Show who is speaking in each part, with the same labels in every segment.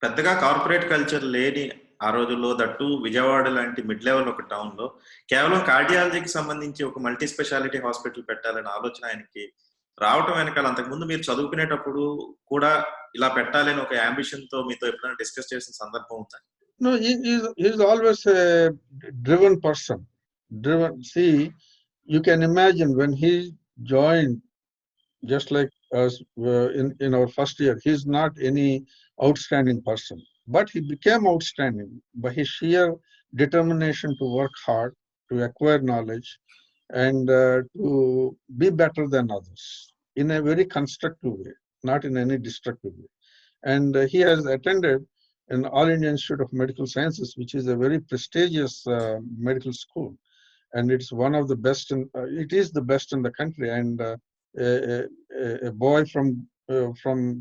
Speaker 1: పెద్దగా corporate culture లేని ఆ రోజుల్లో దట్టు విజయవాడ లాంటి మిడ్ లెవెల్ ఒక టౌన్‌లో కేవలం కార్డియాలజీకి సంబంధించి ఒక మల్టీ స్పెషాలిటీ హాస్పిటల్ పెట్టాలనే ఆలోచన ఆయనకి రావటం వెనకాల అంతకుముందు మీరు చదువుకునేటప్పుడు కూడా ఇలా పెట్టాలి అని ఒక యాంబిషన్‌తో మీతో ఎప్పుడైనా డిస్కస్ చేసిన సందర్భం ఉందా?
Speaker 2: No, he's always a driven person. Driven. See, you can imagine when he joined, just like us in our first year, he's not any outstanding person, but he became outstanding by his sheer determination to work hard, to acquire knowledge, and to be better than others in a very constructive way, not in any destructive way. And he has attended an All India Institute of Medical Sciences, which is a very prestigious medical school, and it's one of the best. It is the best in the country. And a boy from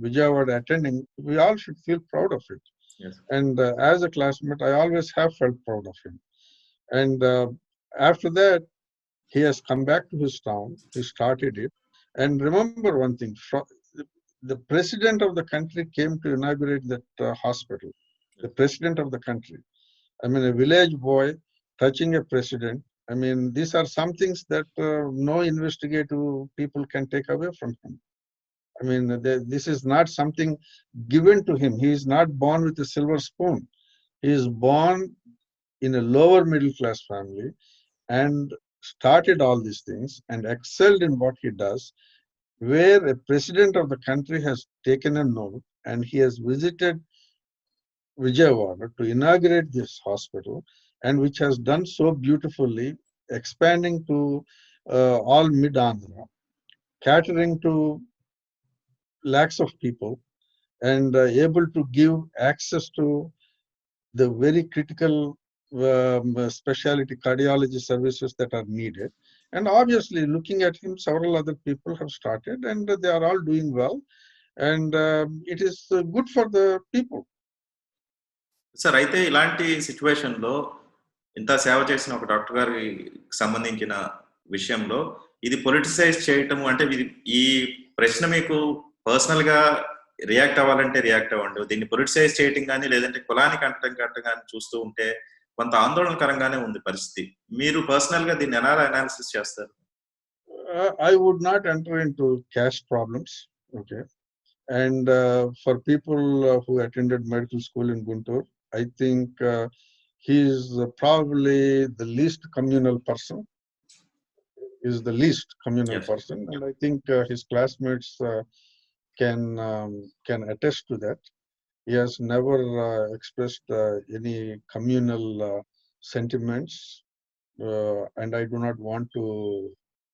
Speaker 2: Vijayawada attending, we all should feel proud of it.
Speaker 1: Yes.
Speaker 2: And as a classmate, I always have felt proud of him. And after that, he has come back to his town. He started it. And remember one thing: the president of the country came to inaugurate that hospital. The president of the country. I mean, a village boy touching a president. I mean, these are some things that no investigative people can take away from him. I mean, this is not something given to him. He is not born with a silver spoon. He is born in a lower middle class family and started all these things and excelled in what he does, where a president of the country has taken a note and he has visited Vijayawada to inaugurate this hospital, and which has done so beautifully, expanding to all mid-Andhra, catering to lakhs of people, and able to give access to the very critical specialty cardiology services that are needed. And obviously, looking at him, several other people have started, and they are all doing well. And it is good for the people.
Speaker 1: Sir, అయితే ఇలాంటి సిచ్యువేషన్‌లో ఇంత సేవ చేసిన ఒక doctor గారికి సంబంధించిన విషయంలో ఇది పొలిటిసైజ్ చేయటము అంటే ఈ ప్రశ్న మీకు పర్సనల్‌గా రియాక్ట్ అవ్వాలంటే రియాక్ట్ అవ్వండి. దీన్ని పొలిటిసైజ్ చేయటం గానీ, లేదంటే కులానికి అంటడం గానీ చూస్తూ ఉంటే కొంత ఆందోళనకరంగానే ఉంది పరిస్థితి. మీరు పర్సనల్‌గా దీన్ని ఎలా అనాలిసిస్ చేస్తారు?
Speaker 2: I would not enter into caste problems. Okay. And for people who attended medical school in Guntur, I think he is probably the least communal person. Is the least communal
Speaker 1: Yes.
Speaker 2: person, and I think his classmates can attest to that. He has never expressed any communal sentiments, and I do not want to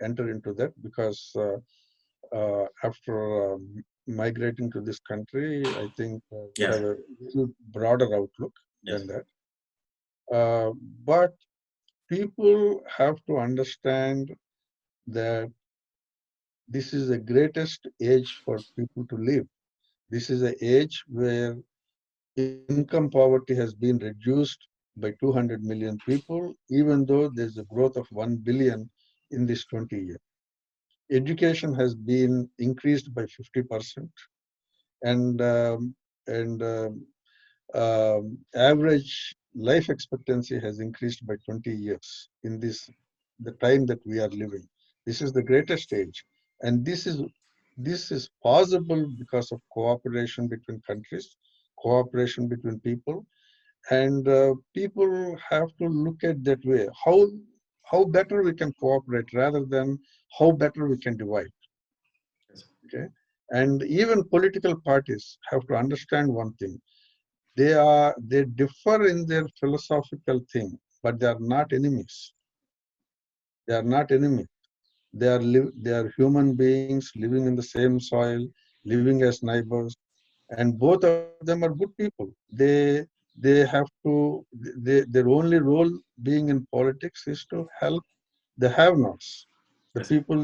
Speaker 2: enter into that because after migrating to this country, I think we
Speaker 1: Yes.
Speaker 2: have a little broader outlook
Speaker 1: Yes.
Speaker 2: than that. But people have to understand that this is the greatest age for people to live. This is an age where income poverty has been reduced by 200 million people, even though there's a growth of 1 billion in this 20 years. Education has been increased by 50%, and average life expectancy has increased by 20 years in the time that we are living. This is the greatest age, and this is possible because of cooperation between countries, cooperation between people, and people have to look at that way. How better we can cooperate rather than how better we can divide. Okay, and even political parties have to understand one thing: they differ in their philosophical thing, but they are not enemies. They are not enemies. They are human beings living in the same soil, living as neighbors, and both of them are good people. They have to. Their only role being in politics is to help the have-nots, the
Speaker 1: Yes.
Speaker 2: people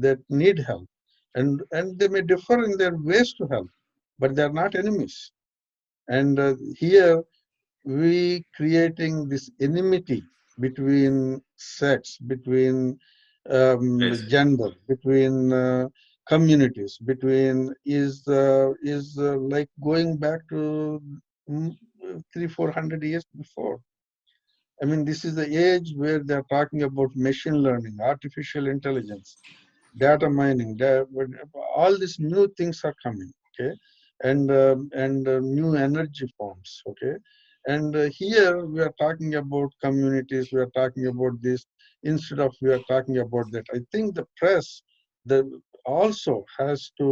Speaker 2: that need help, and they may differ in their ways to help, but they are not enemies. And here we creating this enmity between sex, between
Speaker 1: Yes.
Speaker 2: gender, between communities, between is like going back to mm, 300-400 years before. I mean, this is the age where they're talking about machine learning, artificial intelligence, data mining, all these new things are coming, okay, and new energy forms, okay, and here we are talking about communities, we are talking about this instead of we are talking about that. I think the press the also has to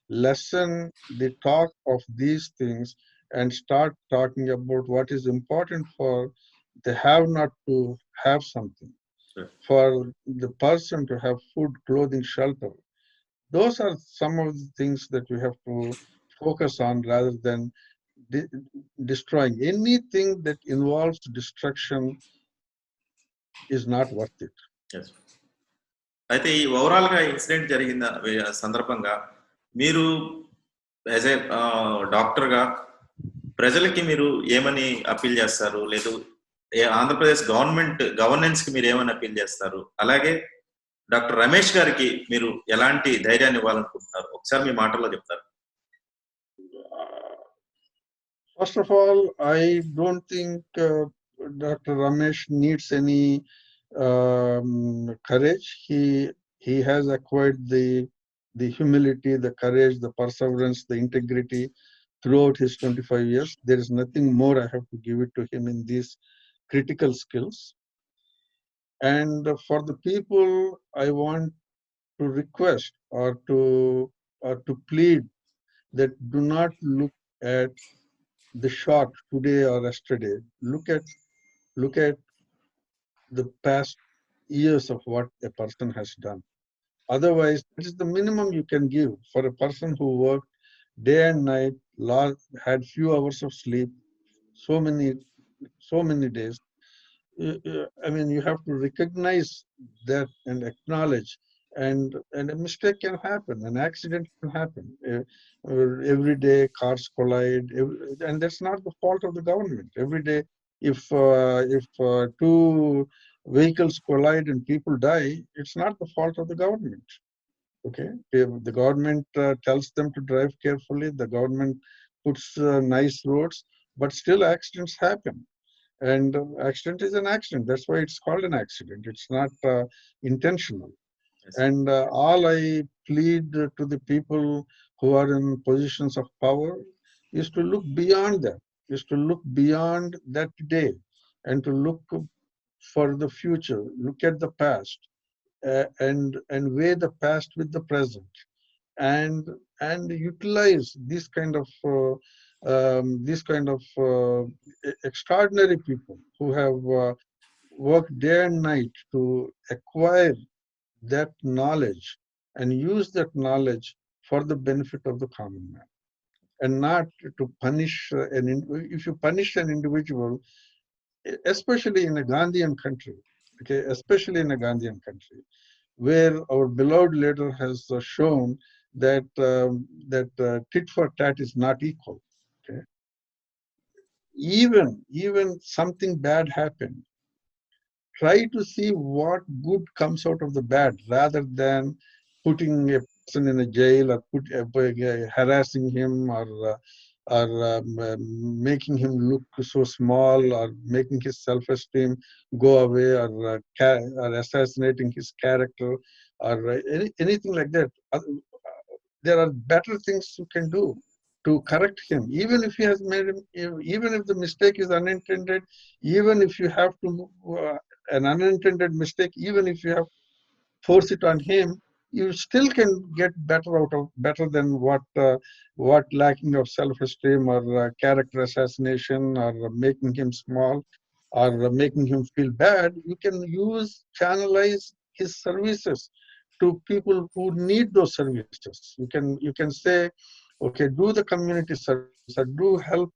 Speaker 2: lessen the talk of these things and start talking about what is important for the have not to have something,
Speaker 1: Sure.
Speaker 2: for the person to have food, clothing, shelter. Those are some of the things that we have to focus on rather than de- destroying. Anything that involves destruction is not worth it.
Speaker 1: Yes. అయితే ఈ overall గా incident జరిగిన సందర్భంగా మీరు as a doctor గా ప్రజలకి మీరు ఏమని అప్పీల్ చేస్తారు? లేదు ఆంధ్రప్రదేశ్ గవర్నెన్స్ కి మీరు ఏమని అప్పీల్ చేస్తారు? అలాగే డాక్టర్ రమేష్ గారికి మీరు ఎలాంటి ధైర్యాన్ని ఇవ్వాలనుకుంటున్నారు? ఒకసారి మీ మాటల్లో చెప్తారు.
Speaker 2: First of all, I don't think Dr. Ramesh needs any courage. He has acquired the humility, the courage, the perseverance, the integrity throughout his 25 years. There is nothing more I have to give it to him in these critical skills. And for the people, I want to request or to plead that do not look at the short today or yesterday. Look at the past years of what a person has done. Otherwise, it is the minimum you can give for a person who worked day and night, had few hours of sleep, so many days. I mean, you have to recognize that and acknowledge. And a mistake can happen, an accident can happen. Every day cars collide, and that's not the fault of the government. Every day, if two vehicles collide and people die, it's not the fault of the government. Okay, the government tells them to drive carefully. The government puts nice roads, but still accidents happen. And accident is an accident. That's why it's called an accident. It's not intentional.
Speaker 1: Yes.
Speaker 2: And all I plead to the people who are in positions of power is to look beyond that, is to look beyond that day and to look for the future, look at the past, and weigh the past with the present, and utilize these kind of extraordinary people who have worked day and night to acquire that knowledge and use that knowledge for the benefit of the common man, and not to punish if you punish an individual, especially in a Gandhian country, okay, especially in a Gandhian country, where our beloved leader has shown that tit for tat is not equal. Okay, even something bad happened, try to see what good comes out of the bad rather than putting a person in a jail or harassing him or making him look so small or making his self-esteem go away or assassinating his character or anything like that. There are better things you can do to correct him, even if he has made him, even if the mistake is unintended, even if you have to an unintended mistake, even if you have force it on him, you still can get better than what lacking of self-esteem or character assassination or making him small or making him feel bad. You can channelize his services to people who need those services. You can say, okay, do the community service or do help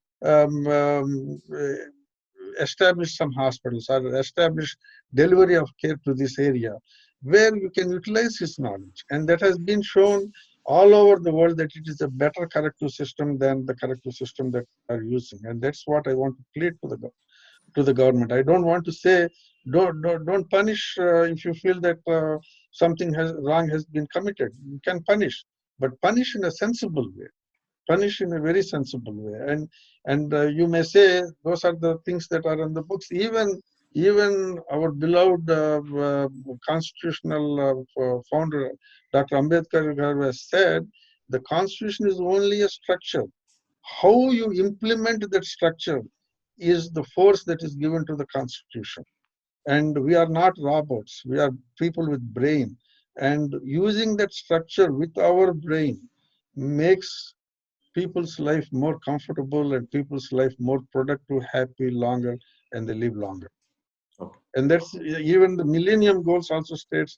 Speaker 2: establish some hospitals or establish delivery of care to this area where you can utilize his knowledge. And that has been shown all over the world that it is a better corrective system than the corrective system that we are using. And that's what I want to plead to the government. I don't want to say don't punish if you feel that something wrong has been committed. You can punish, but punish in a sensible way. punish in a very sensible way. And you may say those are the things that are in the books. Even our beloved constitutional founder, Dr. Ambedkar has said, the constitution is only a structure. How you implement that structure is the force that is given to the constitution. And we are not robots. We are people with brain. And using that structure with our brain makes people's life more comfortable and people's life more productive, happy, longer, and they live longer.
Speaker 1: Okay.
Speaker 2: And that's even the Millennium Goals also states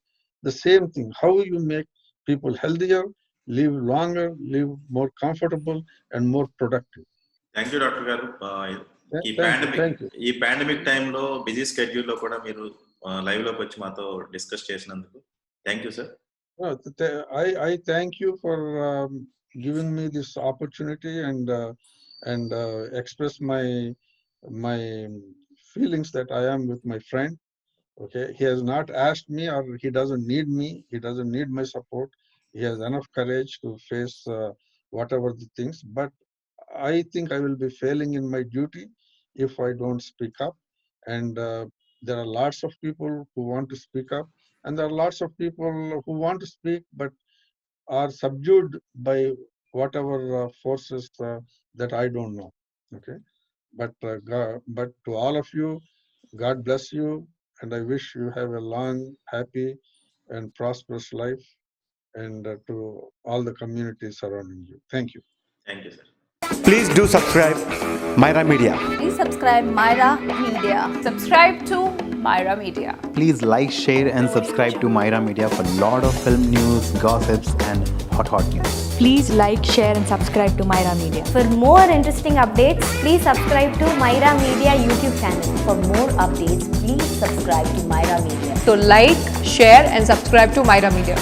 Speaker 2: the same thing. How you make people healthier, live longer, live more comfortable, and more productive.
Speaker 1: Thank you doctor గారు.
Speaker 2: Thank you.
Speaker 1: ఈ pandemic టైంలో busy స్కెడ్యూల్లో కూడా మీరు live లోకి వచ్చి మాతో discuss చేసినందుకు thank you sir.
Speaker 2: I thank you for giving me this opportunity and express my feelings that I am with my friend. Okay, he has not asked me, or he doesn't need me. He doesn't need my support. He has enough courage to face whatever the things. But I think I will be failing in my duty if I don't speak up. And there are lots of people who want to speak up, and there are lots of people who want to speak but are subdued by whatever forces that I don't know. Okay, but to all of you, God bless you, and I wish you have a long, happy, and prosperous life, and to all the communities surrounding you. Thank you.
Speaker 1: Thank you sir.
Speaker 3: Please do subscribe Myra Media.
Speaker 4: Please subscribe Myra Media. Subscribe to Myra Media.
Speaker 3: Please like, share and subscribe to Myra Media for lot of film news, gossips and hot news.
Speaker 5: Please like, share and subscribe to Myra Media.
Speaker 6: For more interesting updates, please subscribe to Myra Media YouTube channel.
Speaker 4: For more updates, please subscribe to Myra Media. So like, share and subscribe to Myra Media.